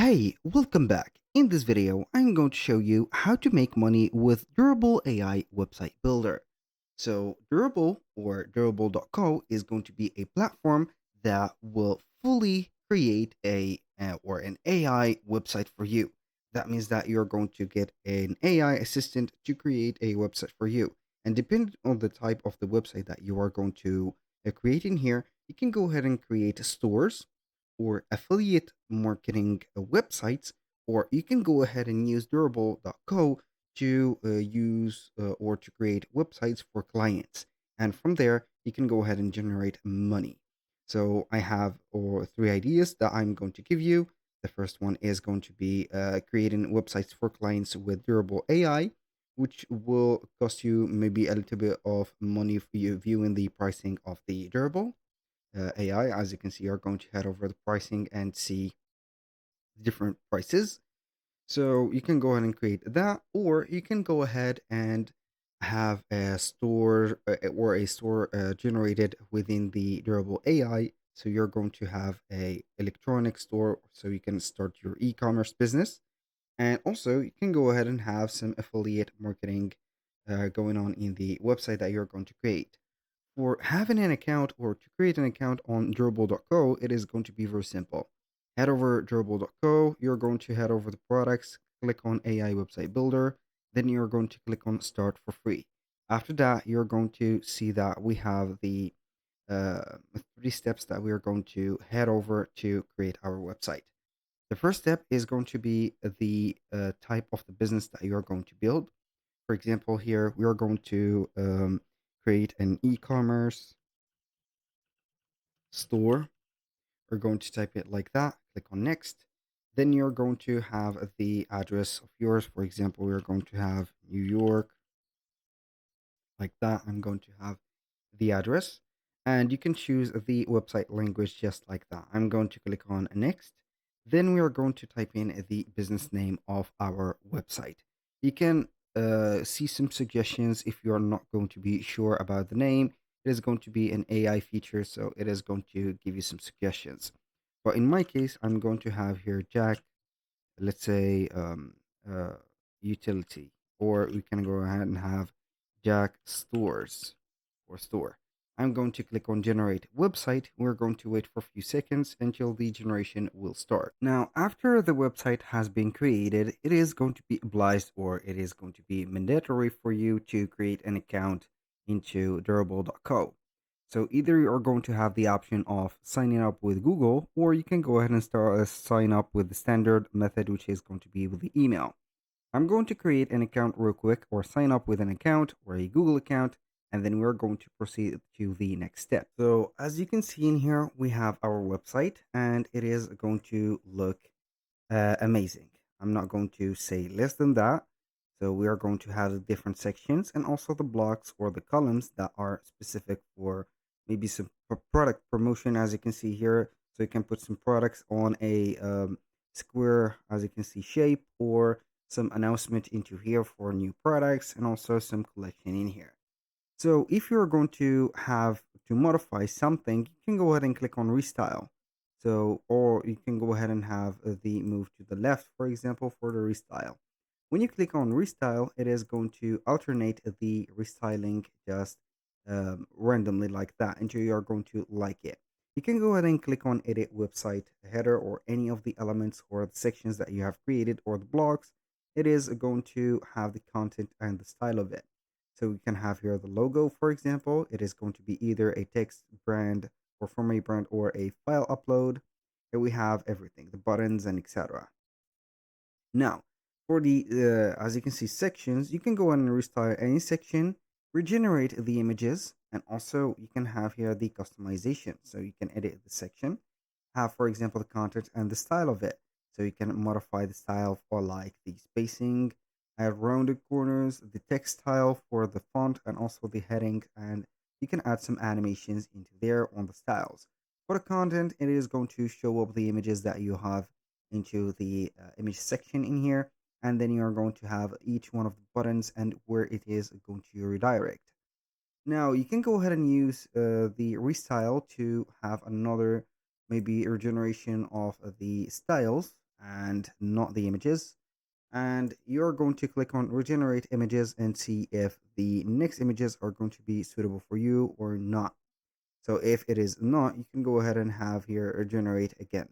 Hey, welcome back. In this video, I'm going to show you how to make money with Durable AI Website Builder. So, Durable or Durable.co is going to be a platform that will fully create an AI website for you. That means that you're going to get an AI assistant to create a website for you. And depending on the type of the website that you are going to create in here, you can go ahead and create stores or affiliate marketing websites, or you can go ahead and use durable.co to use or to create websites for clients. And from there, you can go ahead and generate money. So I have three ideas that I'm going to give you. The first one is going to be creating websites for clients with durable AI, which will cost you maybe a little bit of money for you viewing the pricing of the durable AI. As you can see, you're going to head over the pricing and see different prices. So you can go ahead and create that, or you can go ahead and have a store or a store generated within the durable AI. So you're going to have a electronic store, so you can start your e-commerce business, and also you can go ahead and have some affiliate marketing going on in the website that you're going to create. For having an account or to create an account on durable.co, it is going to be very simple. Head over durable.co, you're going to head over the products, click on AI website builder, then you're going to click on start for free. After that, you're going to see that we have the uh, three steps that we are going to head over to create our website. The first step is going to be the type of the business that you are going to build. For example, here we are going to create an e-commerce store. We're going to type it like that, click on next. Then you're going to have the address of yours. For example, we're going to have New York, like that. I'm going to have the address, and you can choose the website language just like that. I'm going to click on next. Then we are going to type in the business name of our website. You can see some suggestions if you're not going to be sure about the name. It is going to be an AI feature, so it is going to give you some suggestions. But in my case, I'm going to have here Jack, let's say uh, utility, or we can go ahead and have Jack stores or store. I'm going to click on generate website. We're going to wait for a few seconds until the generation will start. Now, after the website has been created, it is going to be obliged, or it is going to be mandatory for you to create an account into durable.co. So either you're going to have the option of signing up with Google, or you can go ahead and start sign up with the standard method, which is going to be with the email. I'm going to create an account real quick, or sign up with an account or a Google account, and then we're going to proceed to the next step. So as you can see in here, we have our website, and it is going to look amazing. I'm not going to say less than that. So we are going to have the different sections and also the blocks or the columns that are specific for maybe some product promotion, as you can see here. So you can put some products on a square, as you can see, shape, or some announcement into here for new products, and also some collection in here. So if you're going to have to modify something, you can go ahead and click on restyle. So, or you can go ahead and have the move to the left, for example, for the restyle. When you click on restyle, it is going to alternate the restyling just randomly like that until you are going to like it. You can go ahead and click on edit website header or any of the elements or the sections that you have created or the blocks. It is going to have the content and the style of it. So we can have here the logo, for example. It is going to be either a text brand or from a brand or a file upload. Here we have everything, the buttons and etc. Now, for the, as you can see, sections, you can go on and restyle any section, regenerate the images, and also you can have here the customization. So you can edit the section, have, for example, the content and the style of it. So you can modify the style for like the spacing, add rounded corners, the text style for the font, and also the heading. And you can add some animations into there on the styles. For the content, it is going to show up the images that you have into the image section in here. And then you're going to have each one of the buttons and where it is going to redirect. Now you can go ahead and use the restyle to have another maybe regeneration of the styles, and not the images. And you're going to click on regenerate images and see if the next images are going to be suitable for you or not. So if it is not, you can go ahead and have here regenerate again.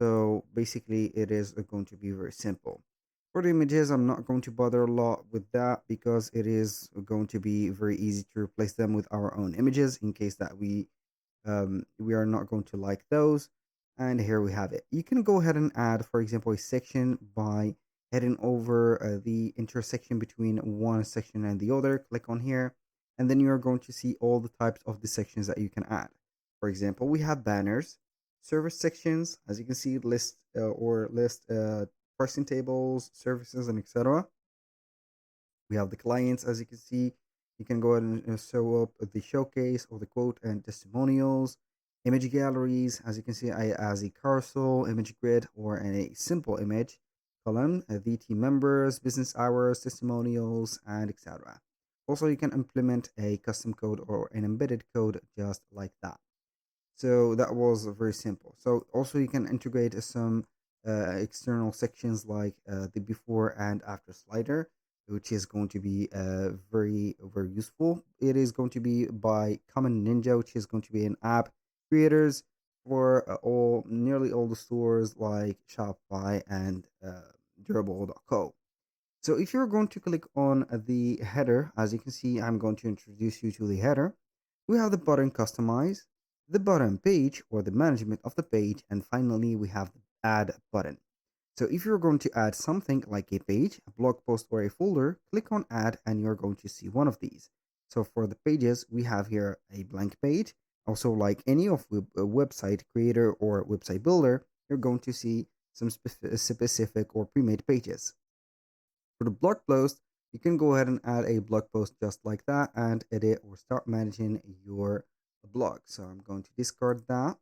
So basically it is going to be very simple. For the images, I'm not going to bother a lot with that because it is going to be very easy to replace them with our own images in case that we are not going to like those. And here we have it. You can go ahead and add, for example, a section by heading over the intersection between one section and the other. Click on here, and then you're going to see all the types of the sections that you can add. For example, we have banners, service sections, as you can see, list pricing tables, services, and etc. We have the clients, as you can see. You can go ahead and show up the showcase or the quote and testimonials, image galleries, as you can see, as a carousel, image grid, or in a simple image column, the team members, business hours, testimonials, and etc. Also, you can implement a custom code or an embedded code just like that. So that was very simple. So also you can integrate some external sections like the before and after slider, which is going to be very useful. It is going to be by Common Ninja, which is going to be an app creators for all nearly all the stores like Shopify and Durable.co. So if you're going to click on the header, as you can see, I'm going to introduce you to the header. We have the button customize, the button page or the management of the page, and finally we have the add button. So if you're going to add something like a page, a blog post, or a folder, click on add and you're going to see one of these. So for the pages, we have here a blank page. Also, like any of a website creator or website builder, you're going to see some specific or pre-made pages. For the blog post, you can go ahead and add a blog post just like that and edit or start managing your blog. So I'm going to discard that.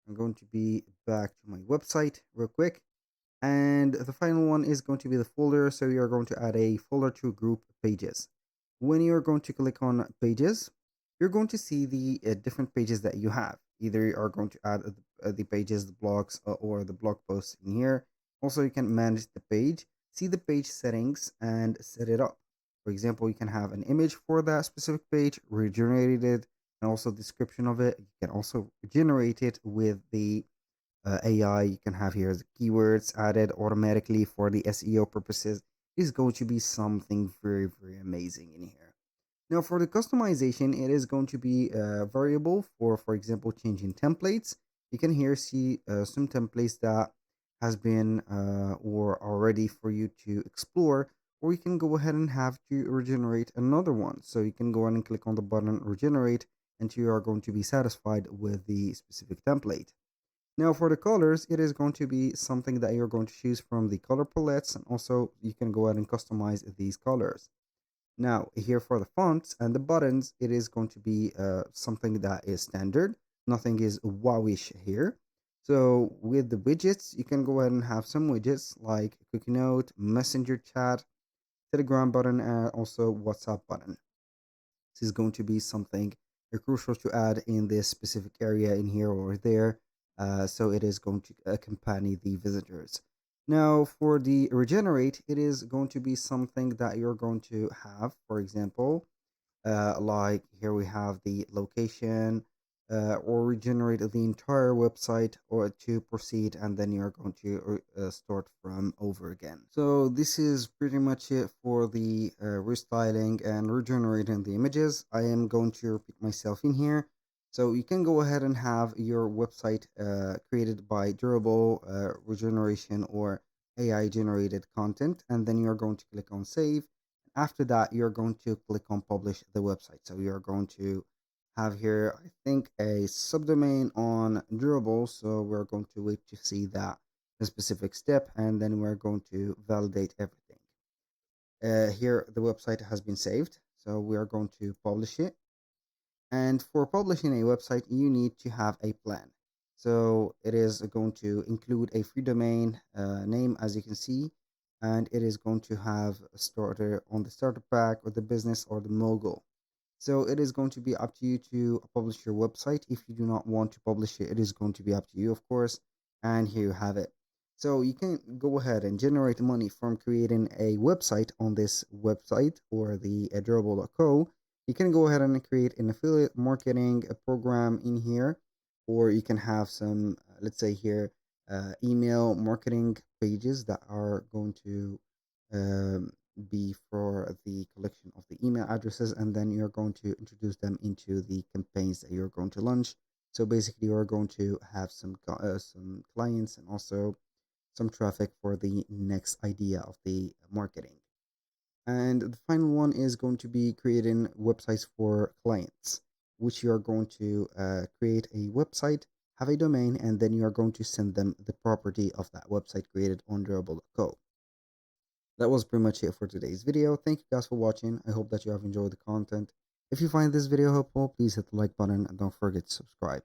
I'm going to be back to my website real quick. And the final one is going to be the folder. So you're going to add a folder to group pages. When you're going to click on pages, you're going to see the different pages that you have. Either you are going to add the pages, the blogs, or the blog posts in here. Also, you can manage the page, see the page settings, and set it up. For example, you can have an image for that specific page, regenerate it, and also description of it. You can also generate it with the AI. You can have here the keywords added automatically for the SEO purposes. Is going to be something very amazing in here. Now for the customization, it is going to be variable for example, changing templates. You can here see some templates that has been or are ready for you to explore, or you can go ahead and have to regenerate another one. So you can go ahead and click on the button regenerate until you are going to be satisfied with the specific template. Now for the colors, it is going to be something that you're going to choose from the color palettes, and also you can go ahead and customize these colors. Now here for the fonts and the buttons, it is going to be something that is standard. Nothing is wowish here. So with the widgets, you can go ahead and have some widgets like Cookie Note, Messenger Chat, Telegram button, and also WhatsApp button. This is going to be something crucial to add in this specific area in here or there. So it is going to accompany the visitors. Now for the regenerate, it is going to be something that you're going to have, for example, like here we have the location, or regenerate the entire website or to proceed, and then you're going to start from over again. So this is pretty much it for the restyling and regenerating the images. I am going to repeat myself in here. So you can go ahead and have your website created by durable regeneration or AI generated content, and then you're going to click on save. After that, you're going to click on publish the website. So you're going to have here, I think, a subdomain on durable. So we're going to wait to see that a specific step, and then we're going to validate everything. Here, the website has been saved. So we are going to publish it. And for publishing a website, you need to have a plan. So it is going to include a free domain name, as you can see, and it is going to have a starter on the starter pack or the business or the mogul. So it is going to be up to you to publish your website. If you do not want to publish it, it is going to be up to you, of course. And here you have it. So you can go ahead and generate money from creating a website on this website or the Durable.co. You can go ahead and create an affiliate marketing program in here, or you can have some, let's say here, email marketing pages that are going to um, be for the collection of the email addresses, and then you're going to introduce them into the campaigns that you're going to launch. So basically, you're going to have some clients and also some traffic for the next idea of the marketing. And the final one is going to be creating websites for clients, which you are going to create a website, have a domain, and then you are going to send them the property of that website created on Durable.co. That was pretty much it for today's video. Thank you guys for watching. I hope that you have enjoyed the content. If you find this video helpful, please hit the like button and don't forget to subscribe.